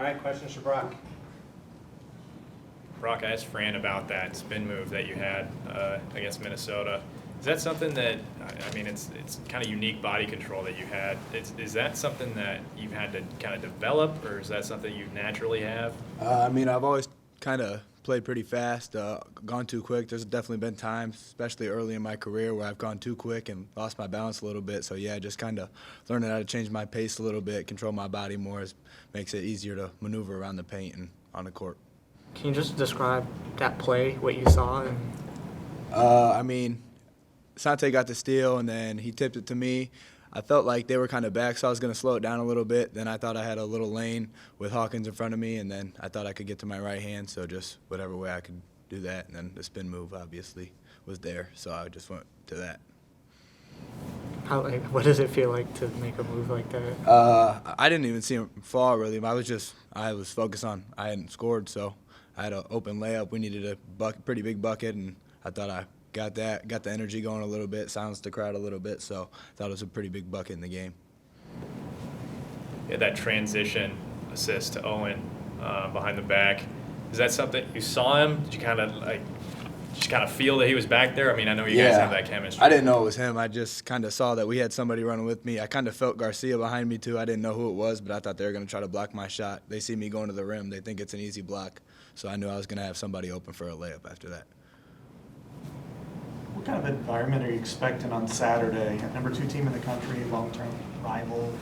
right, questions for Brock? Brock, I asked Fran about that spin move that you had against Minnesota. Is that something that, I mean, it's kind of unique body control that you had. Is that something that you've had to kind of develop, or is that something you naturally have? I mean, I've always kind of played pretty fast, gone too quick. There's definitely been times, especially early in my career, where I've gone too quick and lost my balance a little bit. So, yeah, just kind of learning how to change my pace a little bit, control my body more, makes it easier to maneuver around the paint and on the court. Can you just describe that play, what you saw? I mean, Sante got the steal, and then he tipped it to me. I felt like they were kind of back, so I was going to slow it down a little bit. Then I thought I had a little lane with Hawkins in front of me, and then I thought I could get to my right hand, so just whatever way I could do that. And then the spin move, obviously, was there, so I just went to that. What does it feel like to make a move like that? I didn't even see him fall, really. I was focused on I hadn't scored, so I had an open layup. We needed a pretty big bucket, and I thought I got the energy going a little bit, silenced the crowd a little bit, so I thought it was a pretty big bucket in the game. Yeah, that transition assist to Owen behind the back. Is that something you saw him? Did you kind of feel that he was back there? I mean, I know you guys have that chemistry. I didn't know it was him. I just kind of saw that we had somebody running with me. I kind of felt Garcia behind me too. I didn't know who it was, but I thought they were going to try to block my shot. They see me going to the rim. They think it's an easy block, so I knew I was going to have somebody open for a layup after that. What kind of environment are you expecting on Saturday? Number 2 team in the country, long-term rival,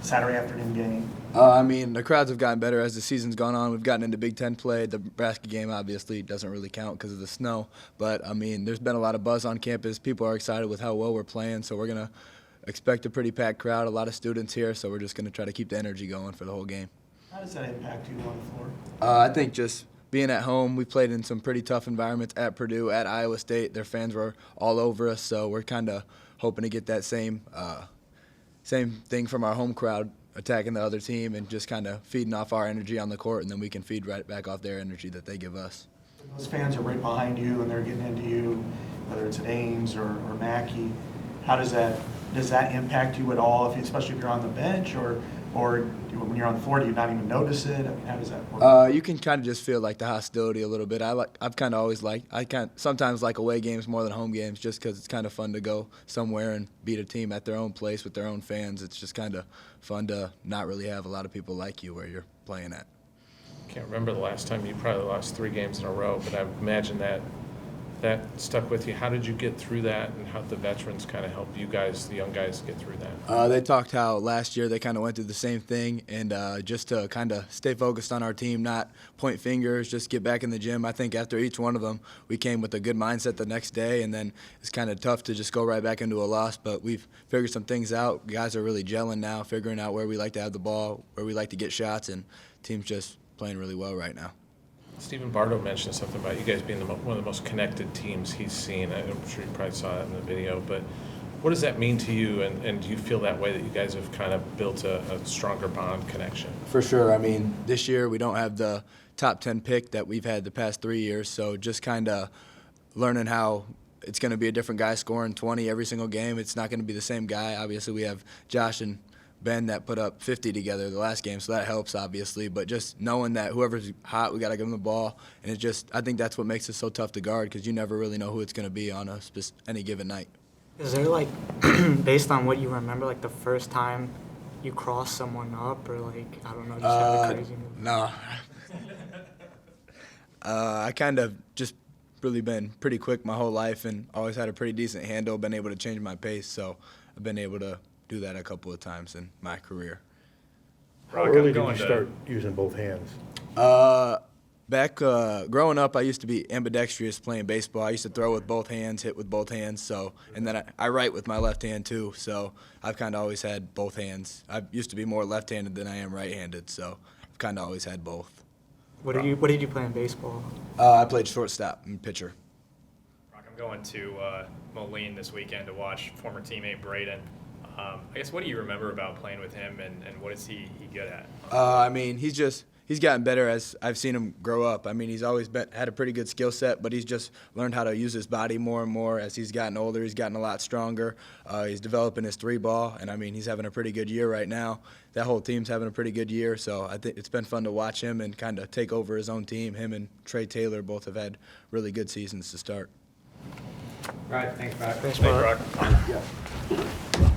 Saturday afternoon game. I mean, the crowds have gotten better as the season's gone on. We've gotten into Big Ten play. The Nebraska game obviously doesn't really count because of the snow. But, I mean, there's been a lot of buzz on campus. People are excited with how well we're playing, so we're going to expect a pretty packed crowd, a lot of students here, so we're just going to try to keep the energy going for the whole game. How does that impact you on the floor? I think just being at home, we played in some pretty tough environments at Purdue, at Iowa State. Their fans were all over us, so we're kind of hoping to get that same thing from our home crowd, attacking the other team and just kind of feeding off our energy on the court, and then we can feed right back off their energy that they give us. Those fans are right behind you, and they're getting into you, whether it's at Ames or Mackey. How does that impact you at all, especially if you're on the bench, or when you're on the floor, do you not even notice it? I mean, how does that work? You can kind of just feel like the hostility a little bit. I've kind of always sometimes like away games more than home games, just because it's kind of fun to go somewhere and beat a team at their own place with their own fans. It's just kind of fun to not really have a lot of people like you where you're playing at. Can't remember the last time. You probably lost 3 games in a row, but I imagine that stuck with you. How did you get through that, and how did the veterans kind of help you guys, the young guys, get through that? They talked how last year they kind of went through the same thing, and just to kind of stay focused on our team, not point fingers, just get back in the gym. I think after each one of them, we came with a good mindset the next day, and then it's kind of tough to just go right back into a loss, but we've figured some things out. Guys are really gelling now, figuring out where we like to have the ball, where we like to get shots, and team's just playing really well right now. Stephen Bardo mentioned something about you guys being one of the most connected teams he's seen. I'm sure you probably saw that in the video, but what does that mean to you, and do you feel that way, that you guys have kind of built a stronger bond connection? For sure. I mean, this year we don't have the top 10 pick that we've had the past 3 years, so just kind of learning how it's going to be a different guy scoring 20 every single game. It's not going to be the same guy. Obviously, we have Josh and Ben that put up 50 together the last game, so that helps, obviously. But just knowing that whoever's hot, we got to give them the ball. And I think that's what makes it so tough to guard, because you never really know who it's going to be on any given night. Is there, based on what you remember, the first time you crossed someone up, or, I don't know, just have a crazy move? No. I kind of just really been pretty quick my whole life and always had a pretty decent handle, been able to change my pace, so I've been able to do that a couple of times in my career. How early did you start using both hands? Back growing up, I used to be ambidextrous playing baseball. I used to throw with both hands, hit with both hands, and then I write with my left hand too, so I've kind of always had both hands. I used to be more left-handed than I am right-handed, so I've kind of always had both. What did you play in baseball? I played shortstop and pitcher. Brock, I'm going to Moline this weekend to watch former teammate Braden. I guess, what do you remember about playing with him, and what is he good at? I mean, he's he's gotten better as I've seen him grow up. I mean, he's always had a pretty good skill set, but he's just learned how to use his body more and more as he's gotten older. He's gotten a lot stronger. He's developing his 3-ball, and I mean, he's having a pretty good year right now. That whole team's having a pretty good year, so I think it's been fun to watch him and kind of take over his own team. Him and Trey Taylor both have had really good seasons to start. Right, thanks, Brock. Thanks, Thanks, Brock. Brock.